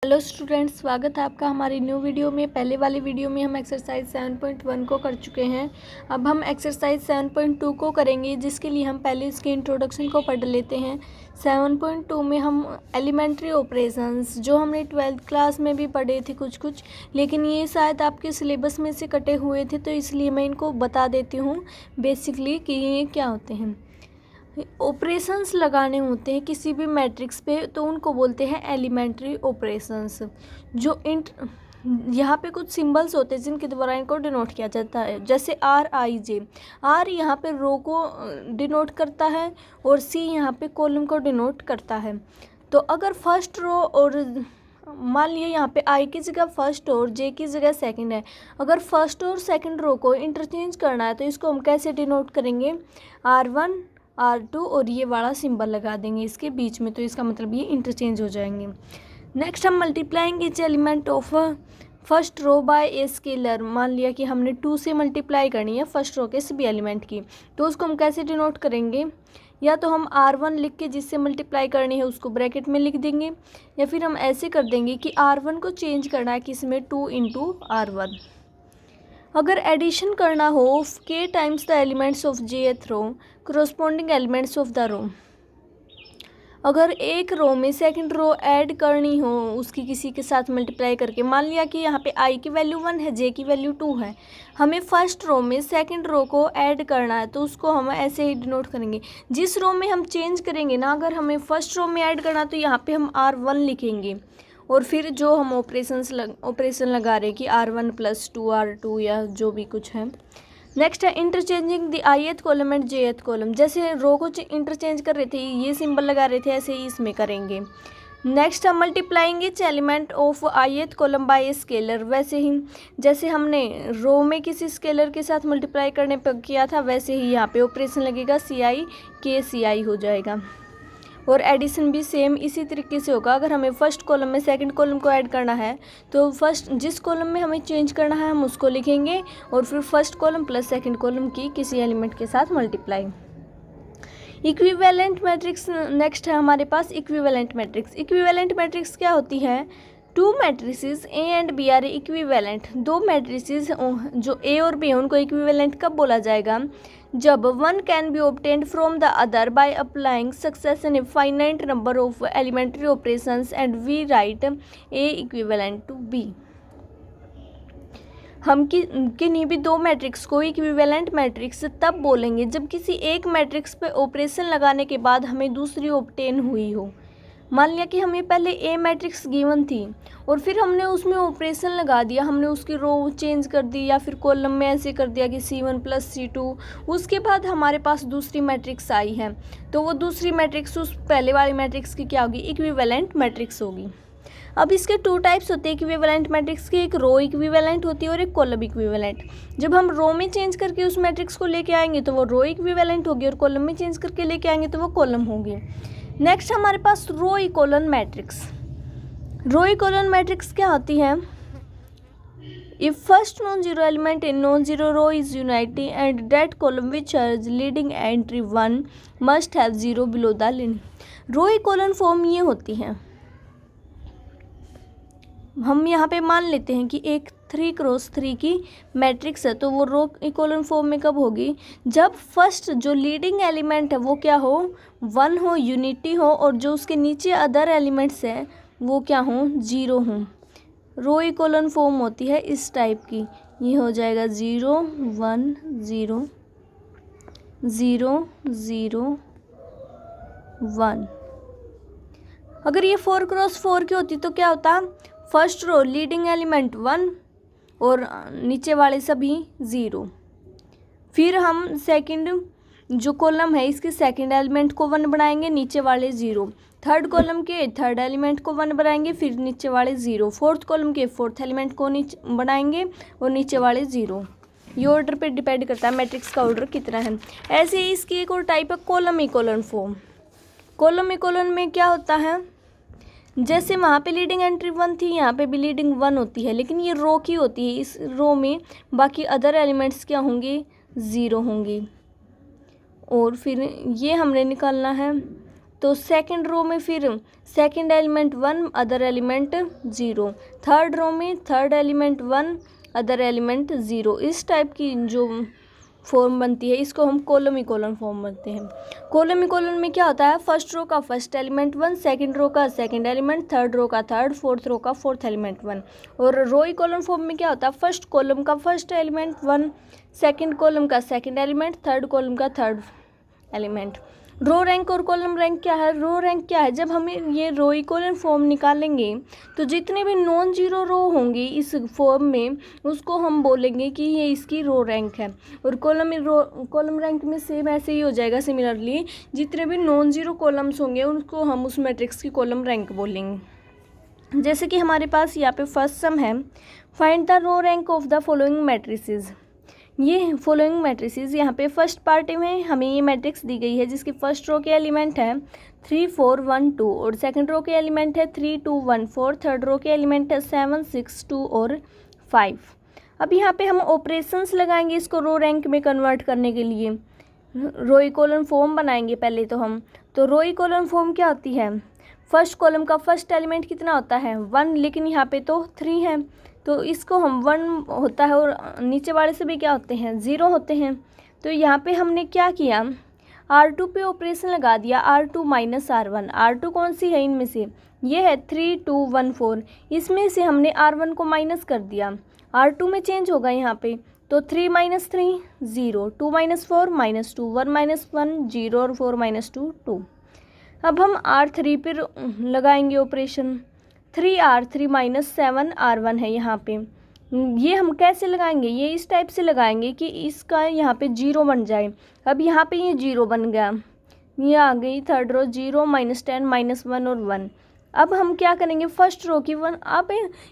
Hello students, स्वागत है आपका हमारी न्यू वीडियो में। पहले वाली वीडियो में हम एक्सरसाइज 7.1 को कर चुके हैं। अब हम एक्सरसाइज 7.2 को करेंगे, जिसके लिए हम पहले इसके इंट्रोडक्शन को पढ़ लेते हैं। 7.2 में हम एलिमेंट्री ऑपरेशंस, जो हमने 12th क्लास में भी पढ़े थे कुछ, लेकिन ये शायद आपके सिलेबस में से कटे हुए थे, तो इसलिए मैं इनको बता देती हूँ बेसिकली कि ये क्या होते हैं। ऑपरेशंस लगाने होते हैं किसी भी मैट्रिक्स पे, तो उनको बोलते हैं एलिमेंट्री ऑपरेशंस। जो यहाँ पे कुछ सिंबल्स होते हैं जिनके द्वारा इनको डिनोट किया जाता है, जैसे RIJ। R यहाँ पे रो को डिनोट करता है और C यहाँ पे कॉलम को डिनोट करता है। तो अगर फर्स्ट रो और मान लिया यहाँ पे I की जगह फर्स्ट और J की जगह सेकंड है, अगर फर्स्ट और सेकंड रो को इंटरचेंज करना है तो इसको हम कैसे डिनोट करेंगे? R1 R2 और ये वाला सिंबल लगा देंगे इसके बीच में, तो इसका मतलब ये इंटरचेंज हो जाएंगे। नेक्स्ट हम multiplying each element of first row by a scalar. मान लिया कि हमने 2 से मल्टीप्लाई करनी है फर्स्ट रो के सभी एलिमेंट की, तो उसको हम कैसे डिनोट करेंगे? या तो हम R1 लिख के जिससे मल्टीप्लाई करनी है उसको ब्रैकेट में लिख देंगे, या फिर हम ऐसे कर देंगे कि R1 को चेंज करना है किसमें, 2 × R1। अगर एडिशन करना हो k times the elements of jth row corresponding elements of the row, अगर एक रो में सेकंड रो ऐड करनी हो उसकी किसी के साथ मल्टीप्लाई करके, मान लिया कि यहाँ पे I की वैल्यू 1 है, J की वैल्यू 2 है, हमें फर्स्ट रो में सेकंड रो को ऐड करना है, तो उसको हम ऐसे ही डिनोट करेंगे। जिस रो में हम चेंज करेंगे ना, अगर हमें फर्स्ट रो में ऐड करना तो यहाँ पे हम R1 लिखेंगे, और फिर जो हम ऑपरेशन लगा रहे हैं कि R1 + 2R2 या जो भी कुछ है। नेक्स्ट है interchanging the ith column and jth column. जैसे रो को इंटरचेंज कर रहे थे, ये सिंबल लगा रहे थे, ऐसे ही इसमें करेंगे। नेक्स्ट हम multiplying each element of ith column by a scalar. वैसे ही जैसे हमने रो में किसी स्केलर के साथ मल्टीप्लाई करने पर किया था, वैसे ही यहाँ पे ऑपरेशन लगेगा, CI KCI हो जाएगा। और एडिशन भी सेम इसी तरीके से होगा। अगर हमें फर्स्ट कॉलम में सेकंड कॉलम को ऐड करना है, तो फर्स्ट जिस कॉलम में हमें चेंज करना है हम उसको लिखेंगे, और फिर first column plus second column की किसी एलिमेंट के साथ मल्टीप्लाई। इक्विवेलेंट मैट्रिक्स नेक्स्ट है हमारे पास। इक्विवेलेंट मैट्रिक्स क्या होती है? 2 matrices A and B are equivalent. 2 matrices जो A और B है उनको इक्विवेलेंट कब बोला जाएगा? जब one can be obtained from the other by applying succession finite number of elementary operations and we write A equivalent to B। हम किन्हीं भी 2 मैट्रिक्स को इक्विवेलेंट मैट्रिक्स तब बोलेंगे जब किसी एक मैट्रिक्स पे ऑपरेशन लगाने के बाद हमें दूसरी ऑब्टेन हुई हो। मान लिया कि हमें पहले ए मैट्रिक्स गिवन थी और फिर हमने उसमें ऑपरेशन लगा दिया, हमने उसकी रो चेंज कर दी या फिर कॉलम में ऐसे कर दिया कि C1 + C2, उसके बाद हमारे पास दूसरी मैट्रिक्स आई है, तो वो दूसरी मैट्रिक्स उस पहले वाली मैट्रिक्स की क्या होगी? इक्विवेलेंट मैट्रिक्स होगी। अब इसके 2 टाइप्स होते हैं इक्विवेलेंट मैट्रिक्स के, एक रो इक्विवेलेंट होती है और एक कॉलम इक्विवेलेंट। जब हम रो में चेंज करके उस मैट्रिक्स को लेके आएंगे तो वो रो इक्विवेलेंट होगी, और कॉलम में चेंज करके लेके आएंगे तो वो कॉलम होगी। नेक्स्ट हमारे पास रो इकोलन मैट्रिक्स। रो इकोलन मैट्रिक्स क्या होती है? If first non zero element in non zero row is unity and that column which has leading entry 1 must have 0 below the line. Row echelon form ये होती है। हम यहाँ पे मान लेते हैं कि एक 3x3 की मैट्रिक्स है, तो वो रो इकोलन फॉर्म में कब होगी? जब फर्स्ट जो लीडिंग एलिमेंट है वो क्या हो? 1 हो, यूनिटी हो, और जो उसके नीचे अदर एलिमेंट्स हैं वो क्या हो? 0 हो। रो इकोलन फॉर्म होती है इस टाइप की। ये हो जाएगा 0 1 0 0 0 1। अगर ये 4x4 की होती तो क्या होता? फर्स्ट रो लीडिंग एलिमेंट 1 और नीचे वाले सभी 0। फिर हम सेकंड जो कॉलम है इसके सेकंड एलिमेंट को 1 बनाएंगे, नीचे वाले 0। थर्ड कॉलम के थर्ड एलिमेंट को 1 बनाएंगे, फिर नीचे वाले 0। फोर्थ कॉलम के फोर्थ एलिमेंट को बनाएंगे और नीचे वाले 0। ये ऑर्डर पे डिपेंड करता है मैट्रिक्स का ऑर्डर कितना है। ऐसे ही इसकी एक और टाइप है कॉलम इकोलन फॉर्म। कॉलम इकोलन में क्या होता है? जैसे वहाँ पे लीडिंग एंट्री 1 थी, यहाँ पे भी लीडिंग 1 होती है, लेकिन ये रो की होती है। इस रो में बाकी अदर एलिमेंट्स क्या होंगे? 0 होंगे। और फिर ये हमने निकालना है तो सेकंड रो में फिर second element 1, other element 0। Third row में थर्ड एलिमेंट 1, अदर एलिमेंट 0। इस टाइप की जो फॉर्म बनती है इसको हम कॉलम इकोलॉन फॉर्म बनते हैं। कॉलम इकोलॉन में क्या होता है, फर्स्ट रो का फर्स्ट एलिमेंट 1, सेकंड रो का सेकंड एलिमेंट, थर्ड रो का थर्ड, फोर्थ रो का फोर्थ एलिमेंट 1। और रो इकोलॉन फॉर्म में क्या होता है, फर्स्ट कॉलम का फर्स्ट एलिमेंट 1, सेकंड कॉलम का सेकंड एलिमेंट, थर्ड कॉलम का थर्ड एलिमेंट। रो रैंक और कॉलम रैंक क्या है, रो रैंक क्या है, जब हम ये रो इकोलॉन फॉर्म निकालेंगे तो जितने भी नॉन जीरो रो होंगे इस फॉर्म में उसको हम बोलेंगे कि ये इसकी रो रैंक है। और कॉलम रैंक में सेम ऐसे ही हो जाएगा, सिमिलरली जितने भी नॉन जीरो कॉलम्स होंगे उनको हम उस मैट्रिक्स की कॉलम रैंक बोलेंगे। जैसे कि हमारे पास यहाँ पे फर्स्ट सम है, find the row rank of the following matrices. ये फॉलोइंग मैट्रिसेस यहाँ पे फर्स्ट पार्ट में हमें ये मैट्रिक्स दी गई है जिसकी फर्स्ट रो के एलिमेंट है 3 4 1 2 और सेकंड रो के एलिमेंट है 3 2 1 4, थर्ड रो के एलिमेंट है 7 6 2 और 5। अब यहाँ पे हम ऑपरेशंस लगाएंगे इसको रो रैंक में कन्वर्ट करने के लिए। रो इकोलॉन फॉर्म बनाएंगे पहले तो हम। तो रो इकोलॉन फॉर्म क्या होती है, फर्स्ट कॉलम का फर्स्ट एलिमेंट कितना होता है 1, लेकिन यहाँ पे तो 3 है तो इसको हम 1 होता है और नीचे वाले से भी क्या होते हैं 0 होते हैं। तो यहाँ पे हमने क्या किया, R2 पे ऑपरेशन लगा दिया, R2 माइनस R1। R2 कौन सी है इनमें से, ये है 3 2 1 4, इसमें से हमने R1 को माइनस कर दिया, R2 में चेंज होगा यहाँ पे। तो 3 माइनस 3 0, 2 माइनस 4 माइनस 2, 1 माइनस 1 0 और 4 माइनस 2 2। अब हम R3 पर लगाएंगे ऑपरेशन, 3R3 माइनस 7R1 है यहाँ पे। ये हम कैसे लगाएंगे, ये इस टाइप से लगाएंगे कि इसका यहाँ पे 0 बन जाए। अब यहाँ पे ये 0 बन गया, ये आ गई थर्ड रो 0 माइनस 10 माइनस 1 और 1। अब हम क्या करेंगे, फर्स्ट रो की 1। आप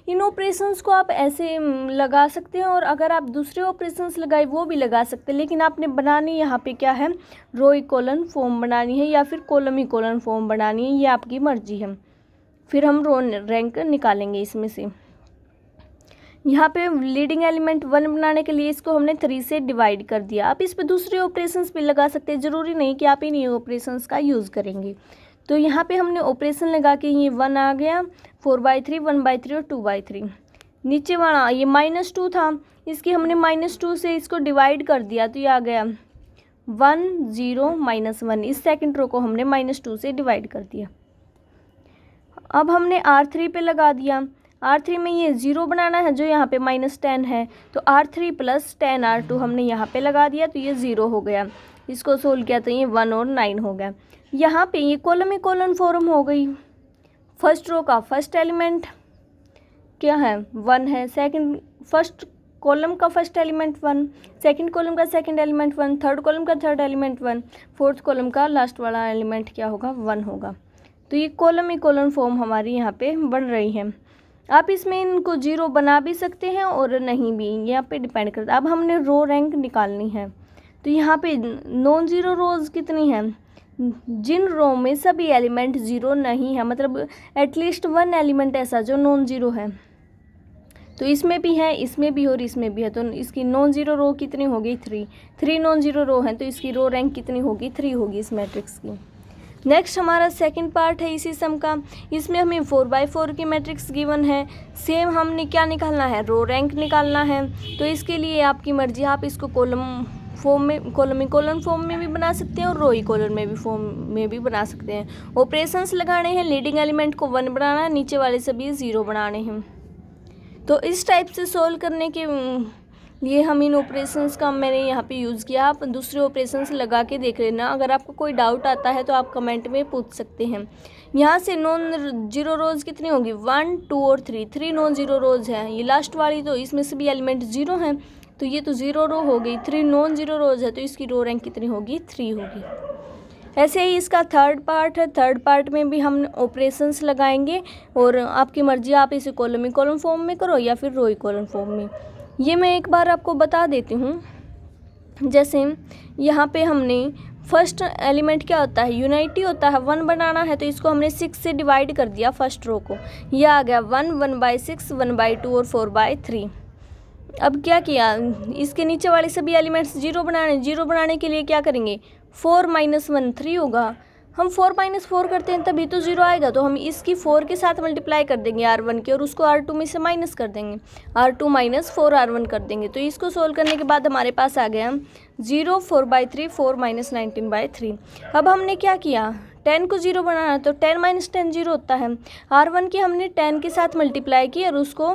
इन ऑपरेशंस को आप ऐसे लगा सकते हैं और अगर आप दूसरे ऑपरेशंस लगाए वो भी लगा सकते हैं, लेकिन आपने बनानी यहाँ पे क्या है, रो इकोलॉन फॉर्म बनानी है या फिर कॉलम इकोलॉन फॉर्म बनानी है, ये आपकी मर्जी है। फिर हम रो रैंक निकालेंगे इसमें से। यहाँ पे लीडिंग एलिमेंट 1 बनाने के लिए इसको हमने 3 से डिवाइड कर दिया। आप इस पे दूसरे ऑपरेशंस भी लगा सकते हैं, ज़रूरी नहीं कि आप इन्हीं ऑपरेशंस का यूज़ करेंगे। तो यहाँ पे हमने ऑपरेशन लगा के ये 1 आ गया, 4/3 1/3 और 2/3। नीचे वाला ये -2 था, इसकी हमने -2 से इसको डिवाइड कर दिया तो ये आ गया 1 0 -1। इस सेकेंड रो को हमने -2 से डिवाइड कर दिया। अब हमने R3 पे लगा दिया, R3 में ये 0 बनाना है जो यहाँ पे -10 है, तो R3 + 10 R2 हमने यहाँ पे लगा दिया तो ये 0 हो गया। इसको सोल्व किया तो ये 1 और 9 हो गया। यहाँ पे ये कॉलम इकोलॉन फॉर्म हो गई। फर्स्ट रो का फर्स्ट एलिमेंट क्या है 1 है, सेकंड फर्स्ट कॉलम का फर्स्ट एलिमेंट 1, सेकंड कॉलम का सेकंड एलिमेंट 1, थर्ड कॉलम का थर्ड एलिमेंट 1, फोर्थ कॉलम का लास्ट वाला एलिमेंट क्या होगा 1 होगा। तो ये कॉलम इकोलॉन फॉर्म हमारी यहाँ पे बन रही है। आप इसमें इनको 0 बना भी सकते हैं और नहीं भी, यहाँ पे डिपेंड करता है। अब हमने रो रैंक निकालनी है तो यहाँ पे नॉन ज़ीरो रोज़ कितनी हैं, जिन रो में सभी एलिमेंट 0 नहीं है, मतलब एटलीस्ट 1 एलिमेंट ऐसा जो नॉन ज़ीरो है। तो इसमें भी है, इसमें भी और इसमें भी है, तो इसकी नॉन ज़ीरो रो कितनी होगी 3 नॉन ज़ीरो रो हैं तो इसकी रो रैंक कितनी होगी 3 होगी इस मैट्रिक्स की। नेक्स्ट हमारा सेकंड पार्ट है इसी सम का। इसमें हमें 4/4 की मैट्रिक्स गिवन है। सेम हमने क्या निकालना है, रो रैंक निकालना है। तो इसके लिए आपकी मर्जी, आप इसको कॉलम इकोलॉन फॉर्म में भी बना सकते हैं और रो इकोलॉन में भी फॉर्म में भी बना सकते हैं। ऑपरेशंस लगाने हैं, लीडिंग एलिमेंट को 1 बनाना है, नीचे वाले सभी 0 बनाने हैं। तो इस टाइप से सोल्व करने के लिए हम इन ऑपरेशंस का मैंने यहाँ पे यूज़ किया। आप दूसरे ऑपरेशंस लगा के देख लेना। अगर आपको कोई डाउट आता है तो आप कमेंट में पूछ सकते हैं। यहाँ से नॉन जीरो रोज़ कितनी होगी 1 2 और 3 नॉन जीरो रोज़ हैं। ये लास्ट वाली तो इसमें से भी एलिमेंट 0 हैं तो ये तो 0 रो हो गई। 3 नॉन जीरो रोज़ है तो इसकी रो रैंक कितनी होगी 3 होगी। ऐसे ही इसका थर्ड पार्ट है। थर्ड पार्ट में भी हम ऑपरेशंस लगाएंगे और आपकी मर्जी, आप इसे कॉलम इकोलॉन फॉर्म में करो या फिर रो इकोलॉन फॉर्म में। ये मैं एक बार आपको बता देती हूँ। जैसे यहाँ पे हमने फर्स्ट एलिमेंट क्या होता है, यूनिटी होता है। 1 बनाना है तो इसको हमने 6 से डिवाइड कर दिया फर्स्ट रो को। यह आ गया 1 1/6 1/2 और 4/3। अब क्या किया, इसके नीचे वाले सभी एलिमेंट्स 0 बनाने के लिए क्या करेंगे 4 - 1 3 होगा। हम 4 माइनस 4 करते हैं तभी तो 0 आएगा, तो हम इसकी 4 के साथ मल्टीप्लाई कर देंगे R1 की और उसको R2 में से माइनस कर देंगे, R2 माइनस 4R1 कर देंगे। तो इसको सोल्व करने के बाद हमारे पास आ गया 0 4/3 4 माइनस 19/3। अब हमने क्या किया, 10 को 0 बनाना है तो 10 माइनस 10 0 होता है। R1 की हमने 10 के साथ मल्टीप्लाई की और उसको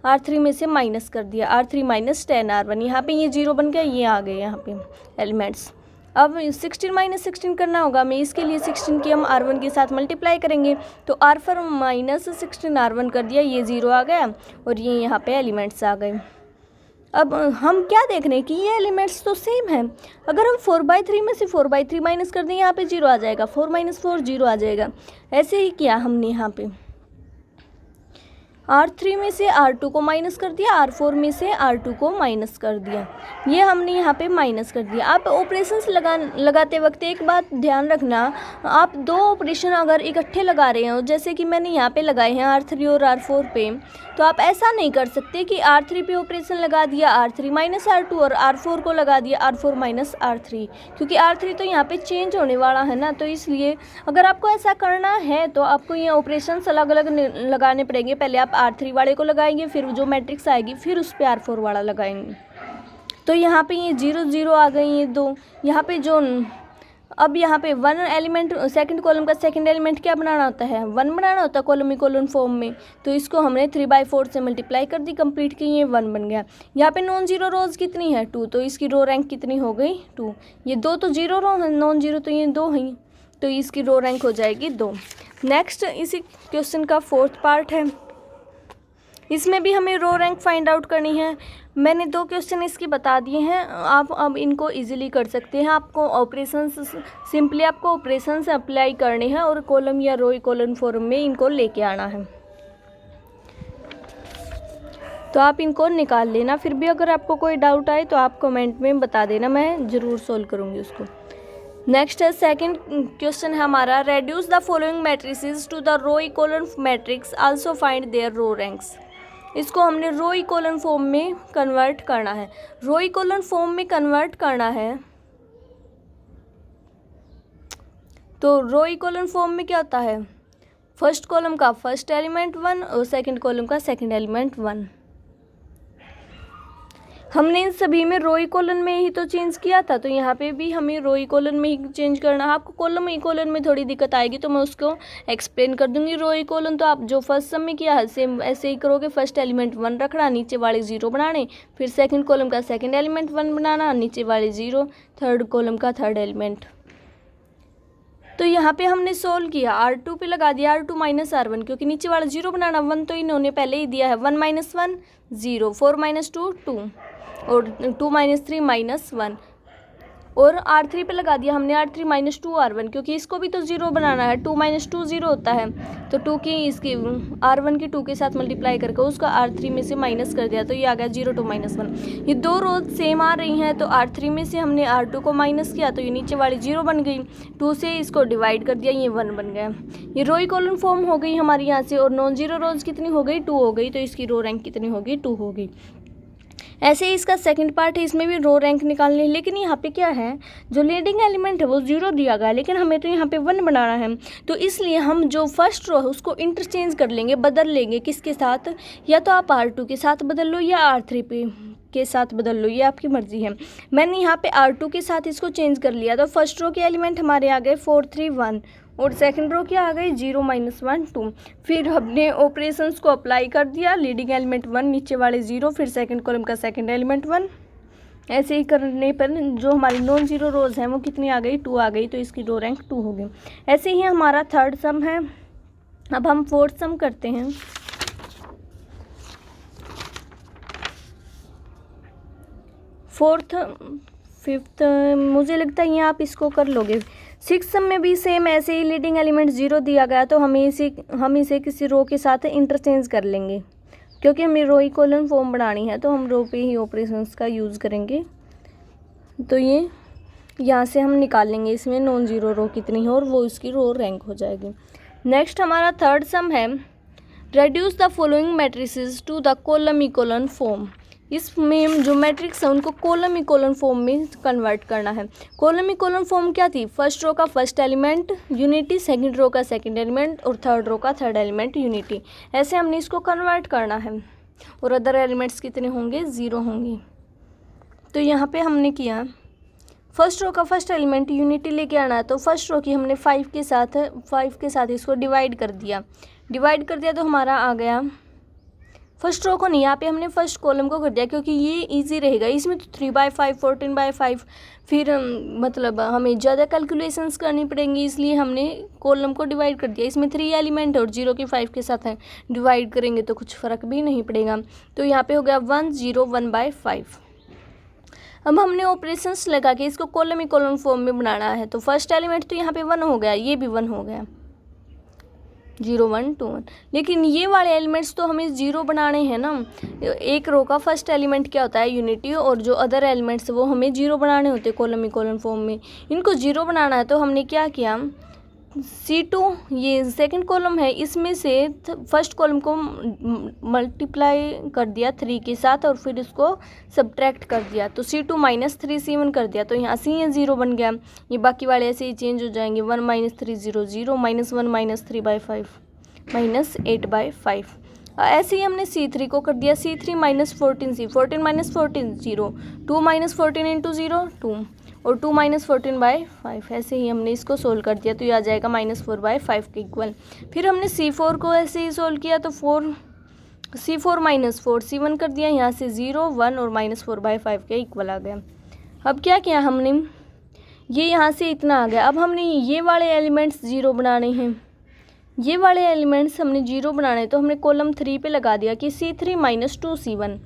R3 में से माइनस कर दिया, R3 माइनस 10 R1। यहाँ पे ये 0 बन गया, ये आ गए यहाँ पे एलिमेंट्स। अब 16 माइनस 16 करना होगा हमें, इसके लिए 16 की हम R1 के साथ मल्टीप्लाई करेंगे तो R4 माइनस 16 R1 कर दिया, ये 0 आ गया और ये यहाँ पे एलिमेंट्स आ गए। अब हम क्या देख रहे हैं कि ये एलिमेंट्स तो सेम है। अगर हम 4/3 में से 4/3 माइनस कर दें, यहाँ पे 0 आ जाएगा, 4 माइनस 4 0 आ जाएगा। ऐसे ही किया हमने यहाँ पे, R3 में से R2 को माइनस कर दिया, R4 में से R2 को माइनस कर दिया, ये हमने यहाँ पे माइनस कर दिया। आप ऑपरेशंस लगाते वक्त एक बात ध्यान रखना, आप दो ऑपरेशन अगर इकट्ठे लगा रहे हो, जैसे कि मैंने यहाँ पे लगाए हैं R3 और R4 पे, तो आप ऐसा नहीं कर सकते कि R3 पे ऑपरेशन लगा दिया R3 माइनस R2 और R4 को लगा दिया R4 माइनस R3, क्योंकि R3 तो यहाँ पे चेंज होने वाला है ना। तो इसलिए अगर आपको ऐसा करना है तो आपको ये ऑपरेशंस अलग अलग लगाने पड़ेंगे। पहले आप R3 वाले को लगाएंगे, फिर जो मैट्रिक्स आएगी फिर उस पर R4 वाला लगाएंगे। तो यहाँ पे ये 0 0 आ गई, ये 2 यहाँ पे जो, अब यहाँ पे 1 एलिमेंट सेकंड कॉलम का सेकंड एलिमेंट क्या बनाना होता है, 1 बनाना होता है कॉलम इकोलन फॉर्म में। तो इसको हमने 3/4 से मल्टीप्लाई कर दी, कंप्लीट की, ये 1 बन गया। यहाँ पे नॉन जीरो रोज कितनी है, 2, तो इसकी रो रैंक कितनी हो गई, 2। ये 2 तो जीरो रो है, नॉन जीरो तो ये 2 हैं, तो इसकी रो रैंक हो जाएगी 2। नेक्स्ट इसी क्वेश्चन का 4th पार्ट है, इसमें भी हमें रो रैंक फाइंड आउट करनी है। मैंने 2 क्वेश्चन इसके बता दिए हैं, आप अब इनको इजीली कर सकते हैं। आपको ऑपरेशंस सिंपली आपको ऑपरेशंस अप्लाई करने हैं और कॉलम या रो इकोलन फॉर्म में इनको लेके आना है। तो आप इनको निकाल लेना, फिर भी अगर आपको कोई डाउट आए तो आप कमेंट में बता देना, मैं ज़रूर सोल्व करूँगी उसको। नेक्स्ट है सेकंड क्वेश्चन है हमारा, reduce the following matrices to the row echelon matrix, also find their row ranks. इसको हमने रो इकोलन फॉर्म में कन्वर्ट करना है। रो इकोलन फॉर्म में कन्वर्ट करना है तो रो इकोलन फॉर्म में क्या होता है, फर्स्ट कॉलम का फर्स्ट एलिमेंट 1 और सेकंड कॉलम का सेकंड एलिमेंट 1। हमने इन सभी में रो इकोलन में ही तो चेंज किया था, तो यहाँ पे भी हमें रो इकोलन में ही चेंज करना है। आपको कॉलम इकोलन में थोड़ी दिक्कत आएगी तो मैं उसको एक्सप्लेन कर दूंगी। रो इकोलन तो आप जो फर्स्ट सम में किया है सेम ऐसे ही करोगे, फर्स्ट एलिमेंट 1 रखना, नीचे वाले 0 बनाने, फिर सेकंड कॉलम का सेकंड एलिमेंट 1 बनाना, नीचे वाले 0, थर्ड कॉलम का थर्ड एलिमेंट। तो यहाँ पे हमने सोल्व किया, R2 पे लगा दिया R2 माइनस R1, क्योंकि नीचे वाला 0 बनाना, 1 तो इन्होंने पहले ही दिया है, 1 माइनस 1 0, 4 माइनस 2 2 और 2 माइनस 3 माइनस 1, और R3 पे लगा दिया हमने R3 माइनस 2 R1, क्योंकि इसको भी तो 0 बनाना है, 2 माइनस 2 0 होता है, तो 2 की इसकी R1 की 2 के साथ मल्टीप्लाई करके उसका R3 में से माइनस कर दिया, तो ये आ गया 0 2 माइनस 1। ये 2 रोज सेम आ रही हैं, तो R3 में से हमने R2 को माइनस किया तो ये नीचे वाली 0 बन गई, 2 से इसको डिवाइड कर दिया, ये 1 बन गया। ये रो इकोलन फॉर्म हो गई हमारी यहाँ से, और नॉन जीरो रोज कितनी हो गई, 2 हो गई, तो इसकी रो रैंक कितनी होगी, 2 होगी। ऐसे ही इसका सेकंड पार्ट है, इसमें भी रो रैंक निकालनी है, लेकिन यहाँ पे क्या है, जो लीडिंग एलिमेंट है वो 0 दिया गया है, लेकिन हमें तो यहाँ पे 1 बनाना है, तो इसलिए हम जो फर्स्ट रो है उसको इंटरचेंज कर लेंगे, बदल लेंगे। किसके साथ, या तो आप R2 के साथ बदल लो या R3 पे के साथ बदल लो, ये आपकी मर्जी है। मैंने यहाँ पे R2 के साथ इसको चेंज कर लिया, तो फर्स्ट रो के एलिमेंट हमारे आ गए 4 3 1 और सेकंड रो क्या आ गई 0 माइनस 1 2। फिर हमने ऑपरेशंस को अप्लाई कर दिया, लीडिंग एलिमेंट 1, नीचे वाले 0, फिर सेकंड कॉलम का सेकंड एलिमेंट 1। ऐसे ही करने पर जो हमारी नॉन जीरो रोज हैं वो कितनी आ गई, 2 आ गई, तो इसकी रो रैंक 2 होगी। ऐसे ही हमारा थर्ड सम है। अब हम फोर्थ सम करते हैं। फोर्थ फिफ्थ मुझे लगता है ये आप इसको कर लोगे। सिक्स सम में भी सेम ऐसे ही लीडिंग एलिमेंट 0 दिया गया, तो हम इसे किसी रो के साथ इंटरचेंज कर लेंगे, क्योंकि हमें रो इकोलन फॉर्म बनानी है, तो हम रो पे ही ऑपरेशंस का यूज़ करेंगे। तो ये यहाँ से हम निकाल लेंगे इसमें नॉन जीरो रो कितनी है और वो इसकी रो रैंक हो जाएगी। नेक्स्ट हमारा थर्ड सम है, reduce the following matrices to the column echelon form. इसमें जो मैट्रिक्स है उनको कॉलम इकोलन फॉर्म में कन्वर्ट करना है। कॉलम इकोलन फॉर्म क्या थी, फर्स्ट रो का first element unity, second row का सेकंड एलिमेंट और थर्ड रो का थर्ड एलिमेंट यूनिटी, ऐसे हमने इसको कन्वर्ट करना है। और अदर एलिमेंट्स कितने होंगे, 0 होंगे। तो यहाँ पे हमने किया फर्स्ट रो का फर्स्ट एलिमेंट यूनिटी लेके आना है, तो फर्स्ट रो की हमने 5 के साथ इसको डिवाइड कर दिया तो हमारा आ गया, फर्स्ट रो को नहीं, यहाँ पे हमने फर्स्ट कॉलम को कर दिया क्योंकि ये इजी रहेगा। इसमें तो 3/5 14/5 फिर मतलब हमें ज़्यादा कैलकुलेशंस करनी पड़ेंगी, इसलिए हमने कॉलम को डिवाइड कर दिया। इसमें 3 एलिमेंट और 0 के 5 के साथ हैं, डिवाइड करेंगे तो कुछ फ़र्क भी नहीं पड़ेगा। तो यहाँ पे हो गया 1 0 1/5। अब हमने ऑपरेशंस लगा के इसको कॉलम इकोलन फॉर्म में बनाना है। तो फर्स्ट एलिमेंट तो यहाँ पे 1 हो गया, ये भी 1 हो गया, 0 1 2 1। लेकिन ये वाले एलिमेंट्स तो हमें 0 बनाने हैं ना। एक रो का फर्स्ट एलिमेंट क्या होता है, यूनिटी, और जो अदर एलिमेंट्स वो हमें 0 बनाने होते हैं कॉलम इकोलन फॉर्म में। इनको 0 बनाना है तो हमने क्या किया, C2 ये सेकंड कॉलम है, इसमें से फर्स्ट कॉलम को मल्टीप्लाई कर दिया 3 के साथ और फिर इसको सब्ट्रैक्ट कर दिया, तो C2 - 3 C1 कर दिया, तो यहाँ से ये 0 बन गया। ये बाकी वाले ऐसे ही चेंज हो जाएंगे, 1 - 3 0 0 -1 - 3/5 -8/5। ऐसे ही हमने C3 को कर दिया, C3 - 14 C 14 - 14 0 2 - 14 × 0 2 और 2 - 14/5। ऐसे ही हमने इसको सोल्व कर दिया, तो ये आ जाएगा -4/5 के इक्वल। फिर हमने C4 को ऐसे ही सोल्व किया, तो C4 - 4 C1 कर दिया, यहाँ से 0 1 और -4/5 के इक्वल आ गया। अब क्या किया हमने, ये यहाँ से इतना आ गया। अब हमने ये वाले एलिमेंट्स 0 बनाने हैं, ये वाले एलिमेंट्स हमने 0 बनाने, तो हमने कॉलम 3 पे लगा दिया कि C3 - 2 C1।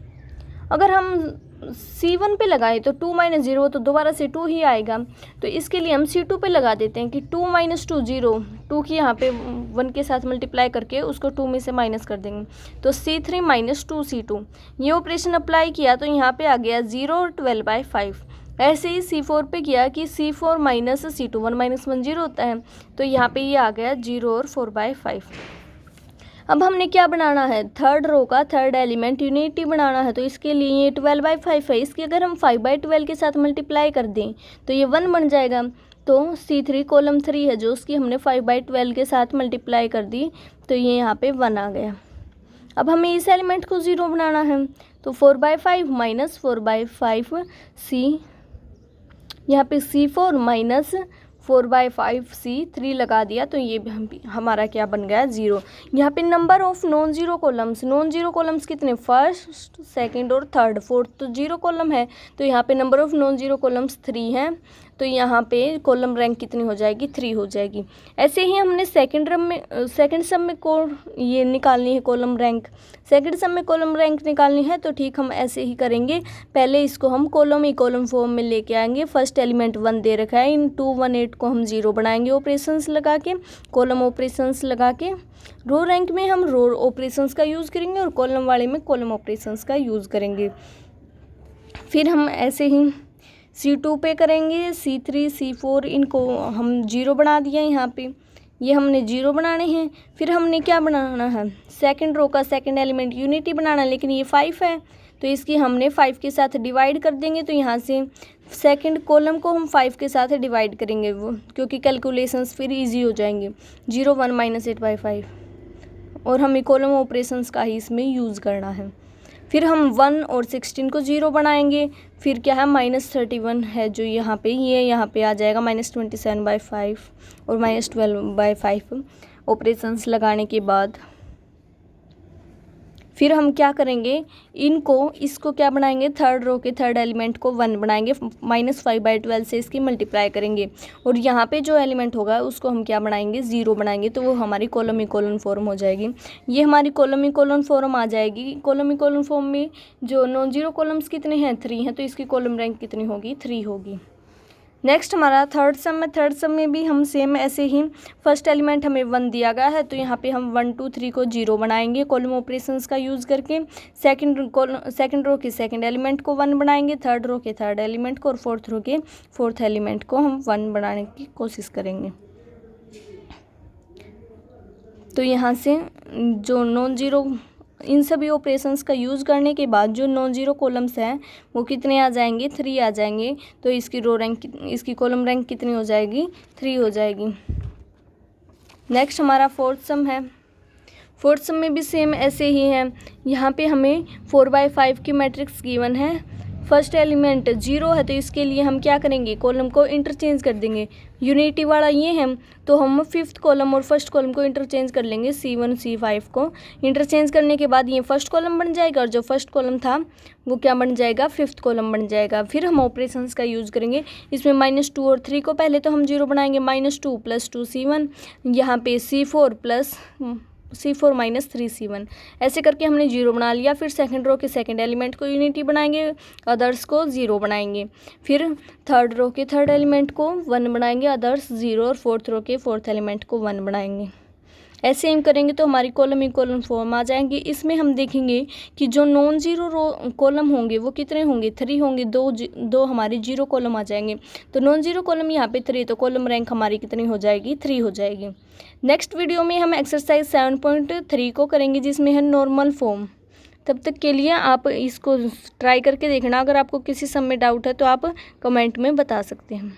अगर हम C1 पे लगाएं तो 2 - 0 तो दोबारा से 2 ही आएगा, तो इसके लिए हम C2 पे लगा देते हैं कि 2 - 2 0, 2 की यहाँ पे 1 के साथ मल्टीप्लाई करके उसको 2 में से माइनस कर देंगे, तो C3 - 2 C2। ये ऑपरेशन अप्लाई किया तो यहाँ पे आ गया 0 और 12/5। ऐसे ही C4 पे किया कि C4 - C2 1 - 1 0 होता है, तो यहाँ पे ये आ गया 0 और 4/5। अब हमने क्या बनाना है, थर्ड रो का थर्ड एलिमेंट यूनिटी बनाना है, तो इसके लिए ये 12/5 है, इसकी अगर हम 5/12 के साथ मल्टीप्लाई कर दें तो ये 1 बन जाएगा। तो C3 कॉलम 3 है जो उसकी हमने 5/12 के साथ मल्टीप्लाई कर दी, तो ये यहाँ पे 1 आ गया। अब हमें इस एलिमेंट को 0 बनाना है, तो 4/5 - 4/5 C, यहाँ पे C4 - 4/5 C3 लगा दिया, तो ये हमारा क्या बन गया, 0। यहाँ पे number of non zero columns कितने, फर्स्ट सेकंड और थर्ड, फोर्थ तो 0 कॉलम है, तो यहाँ पे number of non zero columns 3 हैं, तो यहाँ पे कॉलम रैंक कितनी हो जाएगी, 3 हो जाएगी। ऐसे ही हमने सेकंड सम में ये निकालनी है कॉलम रैंक, सेकंड सम में कॉलम रैंक निकालनी है, तो ठीक हम ऐसे ही करेंगे। पहले इसको हम कॉलम फॉर्म में लेके आएंगे। फर्स्ट एलिमेंट 1 दे रखा है, इन 2 1 8 को हम 0 बनाएंगे ऑपरेशंस लगा के, कॉलम ऑपरेशंस लगा के। रो रैंक में हम रो ऑपरेशंस का यूज़ करेंगे और कॉलम वाले में कॉलम ऑपरेशंस का यूज़ करेंगे। फिर हम ऐसे ही C2 पे करेंगे, C3 C4 इनको हम 0 बना दिया यहाँ पे, ये हमने 0 बनाने हैं। फिर हमने क्या बनाना है, सेकंड रो का सेकंड एलिमेंट यूनिटी बनाना, लेकिन ये 5 है, तो इसकी हमने 5 के साथ डिवाइड कर देंगे, तो यहाँ से सेकंड कॉलम को हम 5 के साथ डिवाइड करेंगे, वो क्योंकि कैलकुलेशंस फिर इजी हो जाएंगे। 0 1 -8/5, और हमें कॉलम ऑपरेशंस का ही इसमें यूज़ करना है। फिर हम 1 और 16 को 0 बनाएंगे। फिर क्या है, -31 है जो यहाँ पे, ये यहाँ पे आ जाएगा -27/5 और -12/5 ऑपरेशंस लगाने के बाद। फिर हम क्या करेंगे, इसको क्या बनाएंगे, थर्ड रो के थर्ड एलिमेंट को 1 बनाएंगे, -5/12 से इसकी मल्टीप्लाई करेंगे, और यहाँ पे जो एलिमेंट होगा उसको हम क्या बनाएंगे, 0 बनाएंगे, तो वो हमारी कॉलम इकोलन फॉर्म हो जाएगी। ये हमारी कॉलम इकोलन फॉर्म आ जाएगी। कॉलम इकोलन फॉर्म में जो नॉन जीरो कॉलम्स कितने हैं, 3 हैं, तो इसकी कॉलम रैंक कितनी होगी, 3 होगी। नेक्स्ट हमारा थर्ड सम में भी हम सेम ऐसे ही, फर्स्ट एलिमेंट हमें 1 दिया गया है, तो यहाँ पे हम 1 2 3 को 0 बनाएंगे कॉलम ऑपरेशंस का यूज़ करके। सेकंड रो के सेकंड एलिमेंट को 1 बनाएंगे, थर्ड रो के थर्ड एलिमेंट को, और फोर्थ रो के फोर्थ एलिमेंट को हम 1 बनाने की कोशिश करेंगे। तो यहाँ से जो नॉन जीरो इन सभी ऑपरेशंस का यूज़ करने के बाद जो नॉन ज़ीरो कॉलम्स हैं वो कितने आ जाएंगे, 3 आ जाएंगे। तो इसकी रो रैंक, इसकी कॉलम रैंक कितनी हो जाएगी, 3 हो जाएगी। नेक्स्ट हमारा फोर्थ सम है। फोर्थ सम में भी सेम ऐसे ही है। यहाँ पे हमें 4/5 की मैट्रिक्स गिवन है। फर्स्ट एलिमेंट 0 है तो इसके लिए हम क्या करेंगे, कॉलम को इंटरचेंज कर देंगे। यूनिटी वाला ये है तो हम फिफ्थ कॉलम और फर्स्ट कॉलम को इंटरचेंज कर लेंगे, C1 C5 को इंटरचेंज करने के बाद ये फर्स्ट कॉलम बन जाएगा और जो फर्स्ट कॉलम था वो क्या बन जाएगा, फिफ्थ कॉलम बन जाएगा। फिर हम ऑपरेशंस का यूज़ करेंगे। इसमें -2 और 3 को पहले तो हम 0 बनाएंगे, -2 + 2 C1, यहाँ पे C4 - 3 C1, ऐसे करके हमने 0 बना लिया। फिर सेकंड रो के सेकंड एलिमेंट को यूनिटी बनाएंगे, अदर्स को 0 बनाएंगे। फिर थर्ड रो के थर्ड एलिमेंट को 1 बनाएंगे, अदर्स 0, और फोर्थ रो के फोर्थ एलिमेंट को 1 बनाएंगे। ऐसे हम करेंगे तो हमारी कॉलम इक्वल फॉर्म आ जाएंगे। इसमें हम देखेंगे कि जो नॉन ज़ीरो रो कॉलम होंगे वो कितने होंगे, 3 होंगे। दो हमारे 0 कॉलम आ जाएंगे। तो नॉन ज़ीरो कॉलम यहाँ पे 3, तो कॉलम रैंक हमारी कितनी हो जाएगी, 3 हो जाएगी। नेक्स्ट वीडियो में हम एक्सरसाइज 7.3 को करेंगे जिसमें है नॉर्मल फॉर्म। तब तक के लिए आप इसको ट्राई करके देखना। अगर आपको किसी सम में डाउट है तो आप कमेंट में बता सकते हैं।